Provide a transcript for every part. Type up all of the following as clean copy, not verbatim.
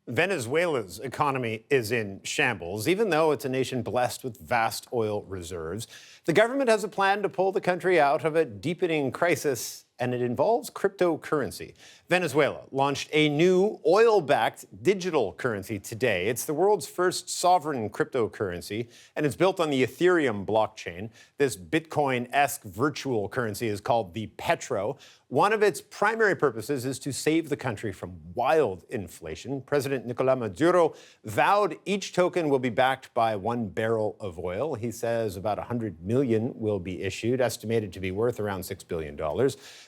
Venezuela's economy is in shambles. Even though it's a nation blessed with vast oil reserves, the government has a plan to pull the country out of a deepening crisis, and it involves cryptocurrency. Venezuela launched a new oil-backed digital currency today. It's the world's first sovereign cryptocurrency, and it's built on the Ethereum blockchain. This Bitcoin-esque virtual currency is called the Petro. One of its primary purposes is to save the country from wild inflation. President Nicolás Maduro vowed each token will be backed by 1 barrel of oil. He says about 100 million will be issued, estimated to be worth around $6 billion.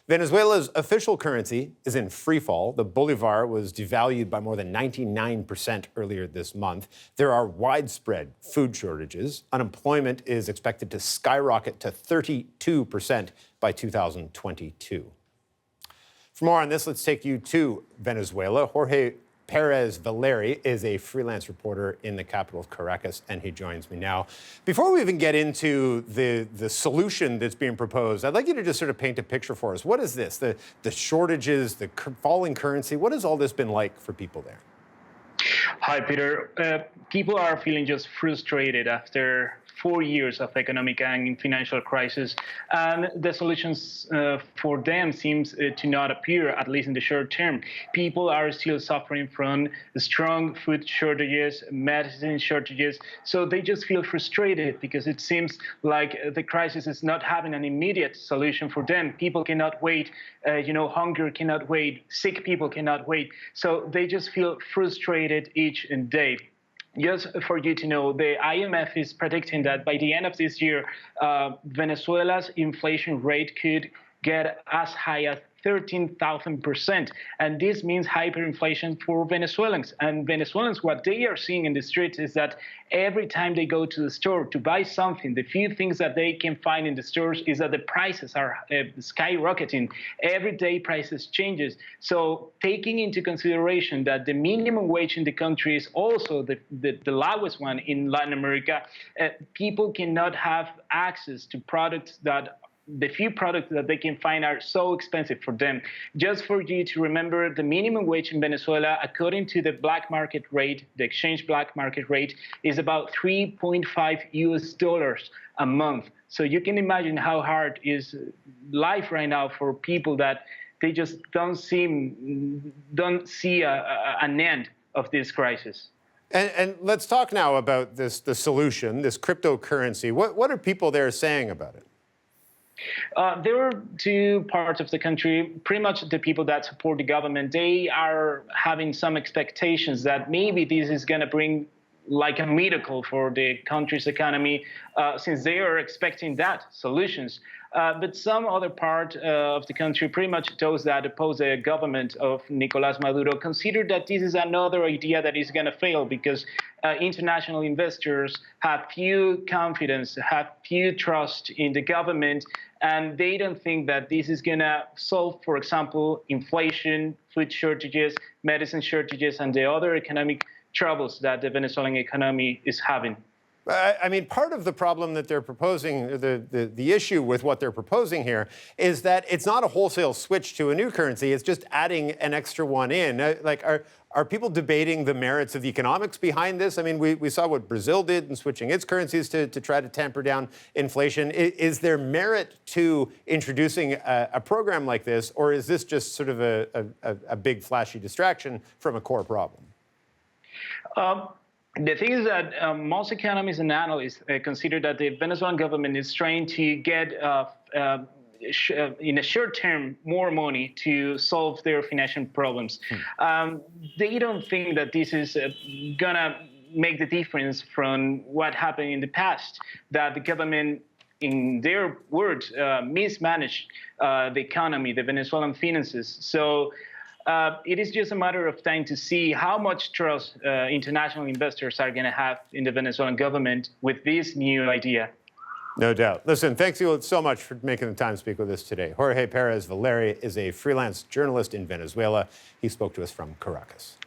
Venezuela's official currency is in free fall. The bolivar was devalued by more than 99% earlier this month. There are widespread food shortages. Unemployment is expected to skyrocket to 32% by 2022. For more on this, let's take you to Venezuela. Jorge Perez Valeri is a freelance reporter in the capital of Caracas, and he joins me now. Before we even get into the solution that's being proposed, I'd like you to just sort of paint a picture for us. What is this? The shortages, the falling currency, what has all this been like for people there? Hi, Peter. People are feeling just frustrated after 4 years of economic and financial crisis, and the solutions for them seems to not appear, at least in the short term. People are still suffering from strong food shortages, medicine shortages, so they just feel frustrated because it seems like the crisis is not having an immediate solution for them. People cannot wait, hunger cannot wait, sick people cannot wait, so they just feel frustrated each day. Just for you to know, the IMF is predicting that by the end of this year, Venezuela's inflation rate could get as high as 13,000%. And this means hyperinflation for Venezuelans. And Venezuelans, what they are seeing in the streets is that every time they go to the store to buy something, the few things that they can find in the stores is that the prices are skyrocketing. Every day prices changes. So taking into consideration that the minimum wage in the country is also the lowest one in Latin America, people cannot have access to products that the few products that they can find are so expensive for them. Just for you to remember, the minimum wage in Venezuela, according to the black market rate, the exchange black market rate, is about $3.5 a month. So you can imagine how hard is life right now for people that they just don't see an end of this crisis. And let's talk now about the solution, this cryptocurrency. What are people there saying about it? There are two parts of the country. Pretty much the people that support the government, they are having some expectations that maybe this is going to bring like a miracle for the country's economy, since they are expecting that solutions. But some other part of the country, pretty much those that oppose the government of Nicolás Maduro, consider that this is another idea that is going to fail because international investors have few confidence, have few trust in the government, and they don't think that this is going to solve, for example, inflation, food shortages, medicine shortages, and the other economic troubles that the Venezuelan economy is having. I mean, part of the problem that they're proposing, the issue with what they're proposing here, is that it's not a wholesale switch to a new currency. It's just adding an extra one in. Are people debating the merits of the economics behind this? I mean, we saw what Brazil did in switching its currencies to try to tamper down inflation. Is there merit to introducing a program like this, or is this just sort of a big flashy distraction from a core problem? The thing is that most economists and analysts consider that the Venezuelan government is trying to get, in a short term, more money to solve their financial problems. They don't think that this is going to make the difference from what happened in the past, that the government, in their words, mismanaged the economy, the Venezuelan finances. So it is just a matter of time to see how much trust international investors are going to have in the Venezuelan government with this new idea. No doubt. Listen, thanks you so much for making the time to speak with us today. Jorge Perez Valeri is a freelance journalist in Venezuela. He spoke to us from Caracas.